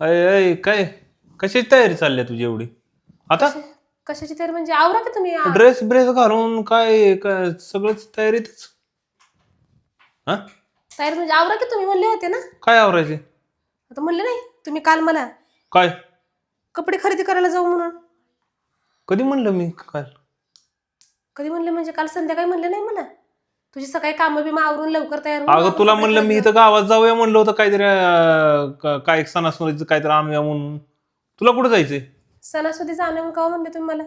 अय अय काय कशाची तयारी चालली आहे तुझी एवढी आता? कशाची तयारी म्हणजे आवरा की तुम्ही ड्रेस ब्रेस घालून काय सगळंच तयारीतच. हा तयारी म्हणजे आवरा की तुम्ही म्हणले होते ना. काय आवरायचे? आता म्हणले नाही तुम्ही काल मला काय कपडे खरेदी करायला जाऊ म्हणून. कधी म्हणलं मी काय? कधी म्हणले म्हणजे काल संध्याकाळी म्हणले नाही मला. तुझी सकाळी कामं बिमं आवरून लवकर तयार होऊन अगं आपण तुला कपडे म्हणलं मी खरेदी इथं गावात जाऊया म्हणलं होतं काहीतरी काय सणासुदीचं काहीतरी आणूया म्हणून. तुला कुठं जायचंय? सणासुदी जाणं का म्हणले तुम्ही मला.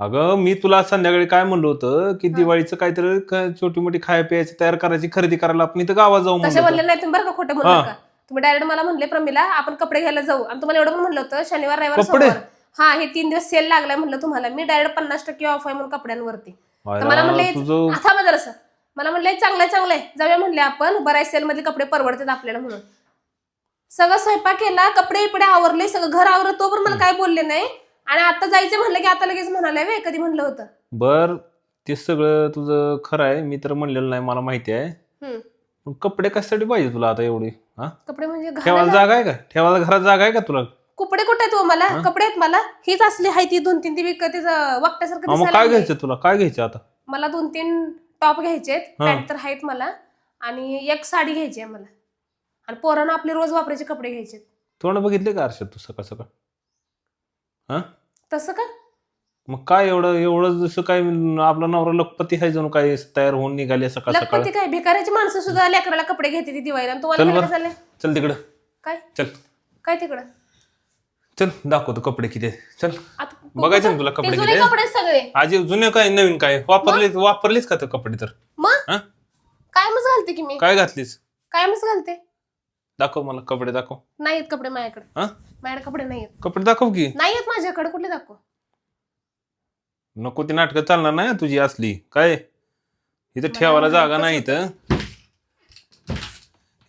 अगं मी तुला संध्याकाळी काय म्हणलं होतं की दिवाळीचं काहीतरी छोटी मोठी खाय प्यायची तयार करायची खरेदी करायला आपण इथं गावात जाऊ तसे म्हणलं म्हणले होतं. नाही तुम्ही बरं का खोटं म्हणलं का. तुम्ही डायरेक्ट मला म्हणले प्रमिला आपण कपडे घ्यायला जाऊ आणि तुम्हाला एवढं पण म्हणलं होतं शनिवार रविवार कपडे? सोमवार. हा हे 3 दिवस सेल लागलाय म्हणलं तुम्हाला मी डायरेक्ट 50% ऑफ आहे म्हणून कपड्यांवरती. तर मला म्हणले तुझं आता माझं असं मला म्हणले चांगलंय जाऊया म्हणले आपण बऱ्याच सेल मध्ये कपडे परवडतात आपल्याला म्हणून. सगळं स्वयंपाक केला कपडे इपडे आवरले सगळं घर आवरलं तो पण मला काय बोलले नाही. आणि आता जायचं म्हणलं की आता लगेच म्हणाले वे कधी म्हणलं होतं. बर ते सगळं तुझं खरं आहे मी तर म्हणलेलं नाही मला माहिती आहे. हम्म. पण कपडे कशासाठी पाहिजे तुला आता एवढी? हा कपडे म्हणजे ठेवायला घालायला जागा आहे का? ठेवायला घरात जागा आहे का तुला? कपडे कुठे आहेत हो मला कपडे आहेत मला हीच असली आहे ती 2-3 ती विकत वागट्यासारखं मग दिसायला काय लागलंय. घ्यायचं तुला? काय घ्यायचं आता? मला 2-3 टॉप घ्यायचे पॅन्ट तर आहेत मला आणि एक साडी घ्यायची आहे मला आणि पोरांना आपले रोज वापरायचे कपडे घ्यायचे. तोंड बघितले का आरशात तू सकाळ सकाळ? हा तसं का मग काय एवढं एवढं जसं काय आपला नवरा लखपती आहे जणू काय तयार होऊन निघाले सकाळ सकाळ. लखपती काय भिकाऱ्याची माणसं सुद्धा लेकराला कपडे घेते ती दिवाळीला आणि तुम्हाला चल काय बरं चाललंय. चल तिकडं. काय चल काय तिकडं चल दाखवतो कपडे किती आहेत. चल आता बघायचं ना तुला ते कपडे किती जुने आहेत? कपडे आहेत सगळे. आजी जुने काय नवीन काय वापरलीच का ते कपडे तर? मग हा कायमच घालते की मी काय घातलीस? कायमच घालते. दाखव मला कपडे दाखव. नाहीत कपडे माझ्याकडे हा माझ्याकडे कपडे नाहीत कपडे दाखव की. नाहीत माझ्याकडे कुठले दाखव. नको ती नाटकं चालणार नाही तुझी असली काय. इथं ठेवायला जागा नाही इथं.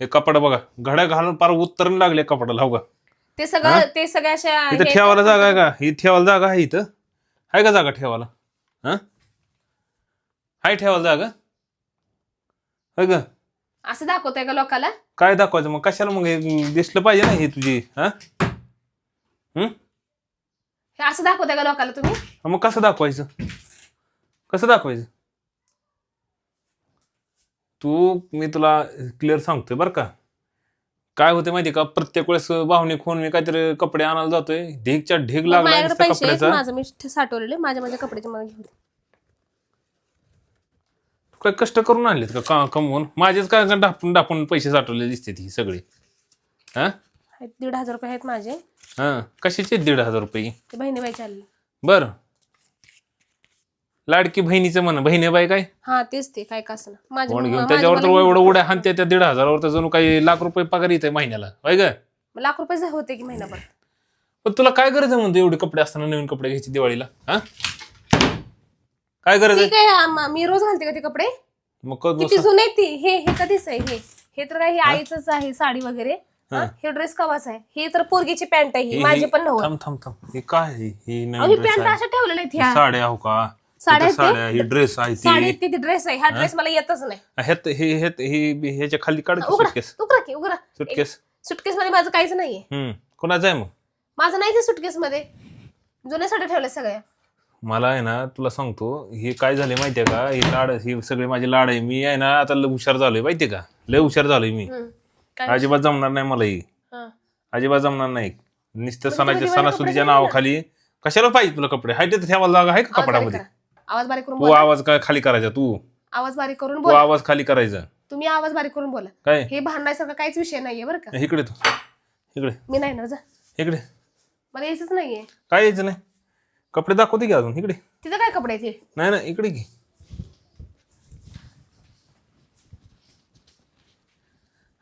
हे कपड बघा घड्या घालून पार उत्तरण लागले कपडाला हो का. ते सगळ्या अशा इथं ठेवायला जागा आहे का? ही ठेवायला जागा आहे इथं? आहे का जागा ठेवायला? हा हाय ठेवायला जागा आहे का? असं दाखवताय का लोकाला. काय दाखवायचं मग कशाला मग हे दिसलं पाहिजे ना हे तुझी. हा हे असं दाखवताय का लोकाला तुम्ही. मग कसं दाखवायचं? कसं दाखवायचं? मी तुला क्लिअर सांगतोय बरं का. काय होते माहिती का प्रत्येक वेळेस भावनिक होऊन मी काहीतरी कपडे आणायला जातोय ढीगच्या ढीग लागला माझ्याकडे पैसे आहेत कपड्याचा. माझं मी साठवलेले माझ्या कपड्याचे मला घेऊन. काय कष्ट करून आणलेत का कमवून? माझेच काय डापून डापून पैसे साठवले दिसते ही सगळी. हा 1,500 रुपये आहेत माझे. हा कशाचे 1,500 रुपये? ते बहिणीबाईचे आले. बर लाडकी बहिणीचं म्हण बहिणीबाई काय हा तेच ते काय का असं माझे कोण घेऊन त्याच्यावर तर एवढं उड्या हाणते त्या 1,500 तर जणू काही लाख रुपये पगार येते महिन्याला होय ग. लाख रुपये होते की महिनाभर. पण तुला काय गरज आहे म्हणतो एवढे कपडे असताना नवीन कपडे घ्यायचे दिवाळीला? हा काय गरज ठीक आहे? आहे मी रोज घालते का ते कपडे. मग किती जुने आहेत ती हे कधीच आहे हे तर काय हे आईच आहे साडी वगैरे. हे ड्रेस कवाचा आहे हे तर पोरगीची पॅन्ट आहे ही माझी पण नव्हती. थांब थांब थांब हे काय आहे? ही ही नवीन ड्रेस पॅन्ट आहे. अशा ठेवलेल्या आहेत ह्या साड्या हो का? साड्या इथं साड्या ही ड्रेस आहे साडी ती. ती ड्रेस आहे हा ड्रेस मला येतच नाही. ह्याच्या खाली काढ उघडा सुटकेस. उघडा सुटकेस सुटकेस मध्ये माझं काहीच नाहीये. कोणाचं आहे मग? माझं नाही ते सुटकेस मध्ये जुन्या साड्या ठेवल्या सगळ्या. मला आहे ना तुला सांगतो हे काय झाले माहितीये का ही सगळे माझे लाड आहे. मी आहे ना आता लय हुशार झालोय माहितीये का. लय हुशार झालोय मी. काय अजिबात जमणार नाही मला ही. हा. अजिबात जमणार नाही. नुसतं दिवाळीला सणासुदीच्या कपडे नावाखाली कशाला पाहिजे तुला कपडे? हाय तिथे ठेवायला जागा आहे का कपड्यामध्ये? आवाज बारीक करून तू बोला. आवाज काय खाली करायचा तू आवाज बारीक करून तू बोला. आवाज खाली करायचा तुम्ही आवाज बारीक करून बोला. काय? हे भांडायसारखा काहीच विषय नाहीये बरं का. इकडे तू इकडे मी नाही ना जा इकडे मला यायचंच नाहीये. काय यायचं नाही? कपडे दाखवते की अजून इकडे? तिथं काय कपडे आहेत हे? नाही ना इकडे की.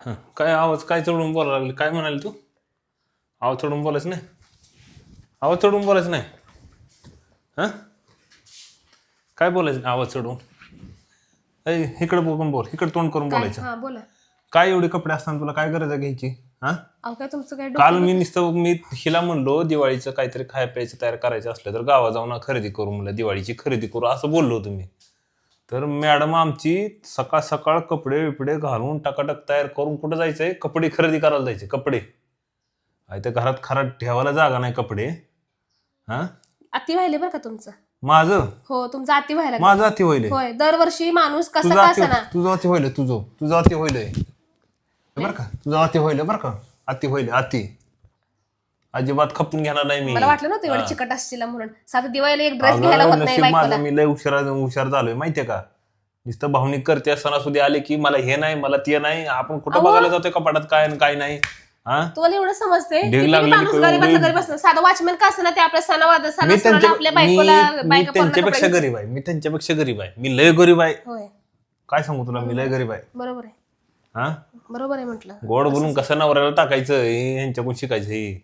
हा काय आवाज काय चढून बोलायला लागले? काय म्हणाले तू? आवाज चढून बोलायचं नाही. आवाज चढून बोलायचं नाही. हा काय बोलायचं आवाज चढवून? इकडे बघून बोल इकडे तोंड करून काय बोलायचं. हा बोला. काय एवढे कपडे असताना तुला काय गरज आहे घ्यायची? हा अहो काय तुमचं काय काल मी हिला म्हणलो दिवाळीचं काहीतरी खाय प्यायचं तयार करायचं असलं तर गावात जाऊन खरेदी करू म्हणलं दिवाळीची खरेदी करू असं बोललो तुम्ही. तर मॅडम आमची सकाळ सकाळ कपडे बिपडे घालून टकाटक तयार करून कुठं जायचंय? कपडे खरेदी करायला जायचे कपडे. त्या घरात खरात ठेवायला जागा नाही कपडे. हा अति व्हायले बरं का तुमचं. माझं हो तुमचं अति व्हायला. माझं अति होईल. होय दरवर्षी माणूस कसं तुझं का अति असना. तुझं अति होईल. तुझं अति होईल बरं का. तुझं अति होईल बरं का. अति होईल अति. अजिबात खपून घेणार नाही मी. मला वाटलं नव्हतं एवढं चिकट असतील म्हणून. साधं दिवाळीला एक ड्रेस घ्यायला होत नाही बायकोला. मी लय हुशार झालोय माहितीये का. नुसतं भावनिक करते सणासुदी आले की मला हे नाही मला ते नाही. आपण कुठं बघायला जातोय कपाटात काय आणि काय नाही. हा तुम्हाला एवढं समजते ढीग लागलेली माणूस गरीबातलं गरीब असतं. साधं वॉचमॅन का असं ना ते आपल्या सणासुदीला आपल्या बायकोला मी त्यांच्यापेक्षा गरीब आहे. मी त्यांच्यापेक्षा गरीब आहे. मी लय गरीब आहे. होय काय सांगू तुला मी लय गरीब आहे. बरोबर आहे. हा बरोबर आहे म्हटलं. गोड बोलून कसं नवऱ्याला टाकायचं हे यांच्याकडून शिकायचं. हे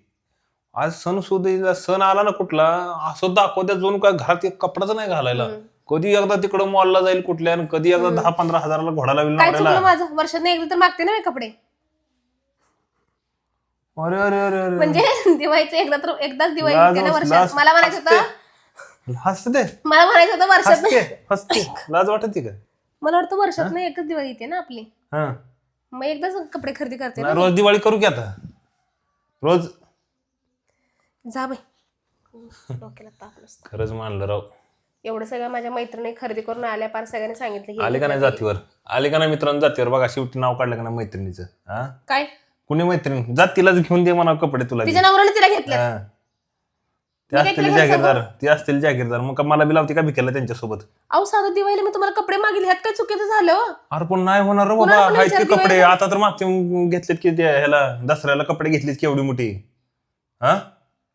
आज सणसुदीला सण आला ना कुठला असं दाखवत्या जणू काय घरात एक कपडाच नाही घालायला. कधी एकदा तिकडं मॉलला जाईल कुठल्या आणि कधी एकदा 10-15 हजाराला घोडा लावेल काय नवऱ्याला. चुकलं माझं. वर्षात एकदा तर मागते ना मी कपडे. अरे अरे अरे अरे म्हणजे दिवाळीचं एकदाच दिवाळी येते ना वर्षात. मला म्हणायचं होतं हसते मला म्हणायचं होतं वर्षात हसते लाज वाटते का. मला वाटतं वर्षात नाही एकच दिवाळी येते ना आपली. हा मग एकदाच कपडे खरेदी करते ना. रोज दिवाळी करू की आता रोज. जा बाई डोक्याला ताप नसतं. खरंच मानलं राव. एवढं सगळं माझ्या मैत्रिणी खरेदी करून आल्या पार सगळ्यांनी सांगितलं आले का नाही जातीवर. आले का नाही मित्रांनो जातीवर. बघा शेवटी नाव काढलं का नाही मैत्रिणीचं. हा काय कुणी मैत्रीण जात तिलाच घेऊन दे म्हणा कपडे तुला. तिच्या नवऱ्याने तिला घेतलं. ते असतील जागीरदार. ते असतील जागीरदार मग मला बी लावते का भिकेला त्यांच्यासोबत. अहो साधं दिवाळीला मी तुम्हाला कपडे मागेल ह्यात काय चुकीचं झालं. अरे पण नाही होणार रे बाबा. आहेत ते कपडे आता तर मागचे घेतलेत की ते ह्याला दसऱ्याला कपडे घेतलेत की एवढी मोठी. हा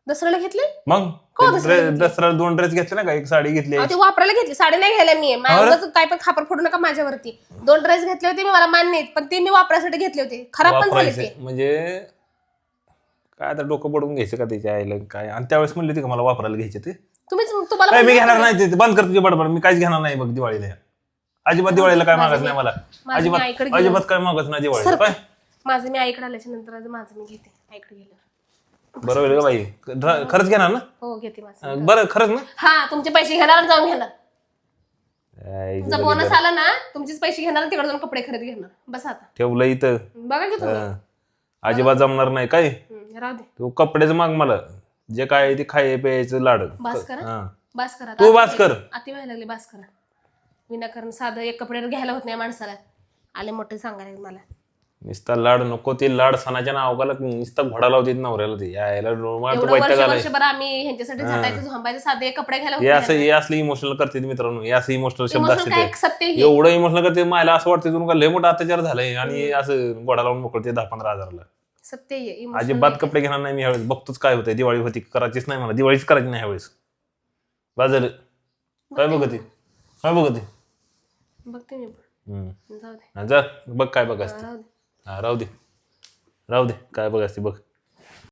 दसऱ्याला घेतले. मग दसऱ्याला 2 ड्रेस घेतले ना का. एक साडी घेतली. ते वापरायला घेतली. साडी नाही घ्यायला मी. काय पण खापर फोडू नका माझ्यावरती. 2 ड्रेस घेतले होते मी. मला मान्य आहेत पण ते मी वापरायसाठी घेतले होते. खराब पण झाले ते. म्हणजे काय आता डोकं पडून घ्यायचं का त्याच्या आईला काय. आणि त्यावेळेस म्हणले होते का मला वापरायला घ्यायचे ते. तुम्हाला मी घेणार नाही ते बंद कर तुझी बडबड. मी काहीच घेणार नाही बघ दिवाळीला. अजिबात दिवाळीला काय मागत नाही मला. अजिबात काय मागत नाही दिवाळीला. काय माझं मी आईकडे आल्याच्या नंतर माझं मी घेते. आईकडे गेलं बरोबर का बाई. खरंच घेणार ना. हो घेते माझं. बरं खरंच ना. हा तुमचे पैसे घेणार आणि जाऊन घेणार. तुमचा बोनस आला ना तुमचेच पैसे घेणार तिकडे जाऊन कपडे खरेदी घेणार. बस आता ठेवलं इथं. बघा की तुम्ही. अजिबात जमणार नाही काय. राहू दे. तू कपडेच माग मला. जे काय ते खाय प्यायचं लाड. बास करा. बास करा. तू बास कर. अति व्हायला लागले. बास करा. विनाकारण साधं एक कपडे घ्यायला होत नाही माणसाला. आले मोठे सांगायला मला. नुसता लाड नको. ते लाड सणाच्या नावाला नुसता घोडा लावते नवऱ्याला. ते यायला वर्षभर आम्ही ह्यांच्यासाठी झटायचं झोंबायचं साधे कपडे घ्यायला. हे असलं इमोशनल करते मित्रांनो. हे असं इमोशनल शब्द असते. सत्य एवढं इमोशनल करते मला असं वाटतं तुला लय मोठा अत्याचार झालाय आणि असं घोडा लावून मोकळते 10-15 हजाराला. सत्य अजिबात कपडे घेणार नाही मी ह्यावेळेस. बघतोच काय होतंय. दिवाळी होती करायचीच नाही मला. दिवाळीच करायची नाही ह्यावेळेस. बाजल काय बघते काय बघते. बघते मी. जाऊ दे. जा बघ काय बघायचं. राहू दे. राहू दे राहू दे काय बघायचं बघ.